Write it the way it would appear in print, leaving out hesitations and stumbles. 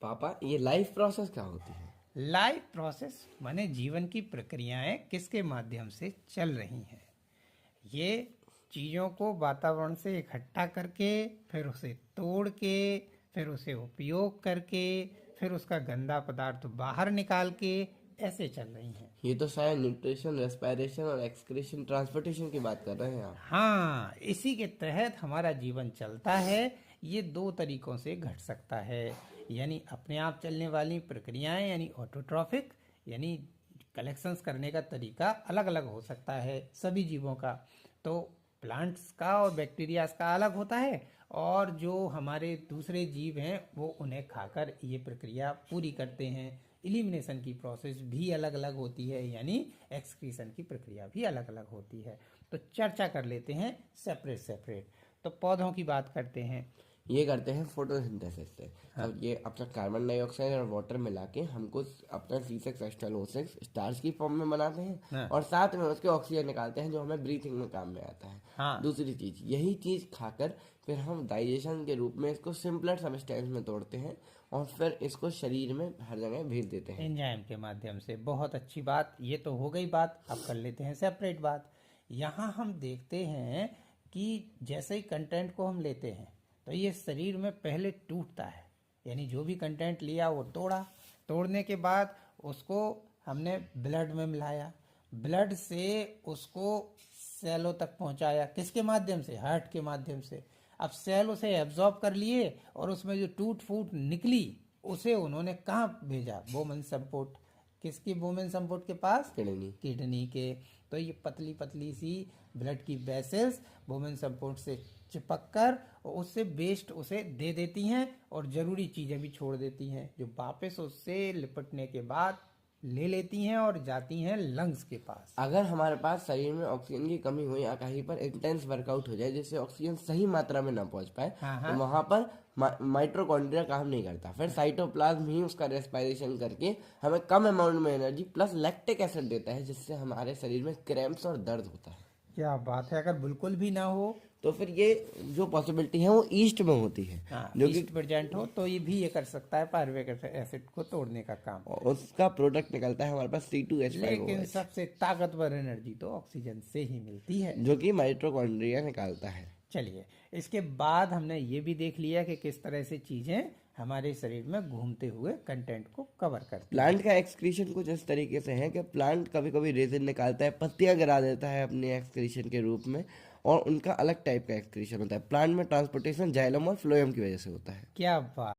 पापा, ये life process क्या होती है? लाइफ प्रोसेस माने जीवन की प्रक्रियाएं किसके माध्यम से चल रही हैं। ये चीज़ों को वातावरण से इकट्ठा करके, फिर उसे तोड़ के, फिर उसे उपयोग करके, फिर उसका गंदा पदार्थ बाहर निकाल के ऐसे चल रही हैं। ये तो शायद न्यूट्रिशन, रेस्पिरेशन और एक्सक्रीशन, ट्रांसपोर्टेशन की बात कर रहे हैं आप। हाँ, इसी के तहत हमारा जीवन चलता है। ये दो तरीकों से घट सकता है, यानी अपने आप चलने वाली प्रक्रियाएं यानी ऑटोट्रॉफिक, यानी कलेक्शंस करने का तरीका अलग अलग हो सकता है सभी जीवों का। तो प्लांट्स का और बैक्टीरियाज का अलग होता है, और जो हमारे दूसरे जीव हैं वो उन्हें खाकर ये प्रक्रिया पूरी करते हैं। इलिमिनेशन की प्रोसेस भी अलग अलग होती है, यानी एक्सक्रीशन की प्रक्रिया भी अलग अलग होती है। तो चर्चा कर लेते हैं सेपरेट सेपरेट। तो पौधों की बात करते हैं। ये करते हैं फोटोसिंथेसिस से। हाँ। अब ये अपना कार्बन डाइऑक्साइड और वाटर मिला के हमको अपना C6H12O6 स्टार्च की फॉर्म में बनाते हैं, हाँ। और साथ में उसके ऑक्सीजन निकालते हैं जो हमें ब्रीथिंग में काम में आता है। हाँ। दूसरी चीज, यही चीज खाकर फिर हम डाइजेशन के रूप में इसको सिंपलर सब्सटेंस में तोड़ते हैं और फिर इसको शरीर में हर जगह भेज देते हैं। एंजाइम के माध्यम से। बहुत अच्छी बात, ये तो हो गई बात। अब कर लेते हैं सेपरेट बात। यहाँ हम देखते हैं कि जैसे ही कंटेंट को हम लेते हैं तो ये शरीर में पहले टूटता है, यानी जो भी कंटेंट लिया वो तोड़ा, तोड़ने के बाद उसको हमने ब्लड में मिलाया, ब्लड से उसको सेलों तक पहुंचाया। किसके माध्यम से? हार्ट के माध्यम से। अब सेल उसे एब्जॉर्ब कर लिए और उसमें जो टूट फूट निकली उसे उन्होंने कहाँ भेजा? बोमन संपुट। किसकी बोमन संपुट के पास? किडनी। किडनी के। तो ये पतली पतली सी ब्लड की वेसल्स बोमन संपुट से चिपक कर और उससे वेस्ट उसे दे देती हैं और ज़रूरी चीज़ें भी छोड़ देती हैं, जो वापस उससे लिपटने के बाद ले लेती हैं और जाती हैं लंग्स के पास। अगर हमारे पास शरीर में ऑक्सीजन की कमी हो या कहीं पर इंटेंस वर्कआउट हो जाए जिससे ऑक्सीजन सही मात्रा में ना पहुंच पाए, हाँ, तो हाँ। वहां पर माइटोकॉन्ड्रिया काम नहीं करता। फिर साइटोप्लाज्म ही उसका रेस्पिरेशन करके हमें कम अमाउंट में एनर्जी प्लस लैक्टिक एसिड देता है, जिससे हमारे शरीर में क्रैम्प्स और दर्द होता है। क्या बात है! अगर बिल्कुल भी ना हो तो फिर ये जो पॉसिबिलिटी है वो ईस्ट में होती है, हाँ, जो कि ईस्ट प्रेजेंट हो तो ये भी ये कर सकता है पायरुवेट एसिड को तोड़ने का काम। उसका प्रोडक्ट निकलता है हमारे पास लेकिन C2H5OH, सबसे ताकतवर एनर्जी तो ऑक्सीजन से ही मिलती है। जो कि माइटोकॉन्ड्रिया निकालता है। चलिए, इसके बाद हमने ये भी देख लिया कि किस तरह से चीज़ें हमारे शरीर में घूमते हुए कंटेंट को कवर करती हैं। प्लांट का एक्सक्रीशन कुछ इस तरीके से है कि प्लांट कभी कभी रेजिन निकालता है, पत्तियां गिरा देता है अपने एक्सक्रीशन के रूप में, और उनका अलग टाइप का एक्सक्रीशन होता है। प्लांट में ट्रांसपोर्टेशन जाइलम और फ्लोएम की वजह से होता है। क्या बात!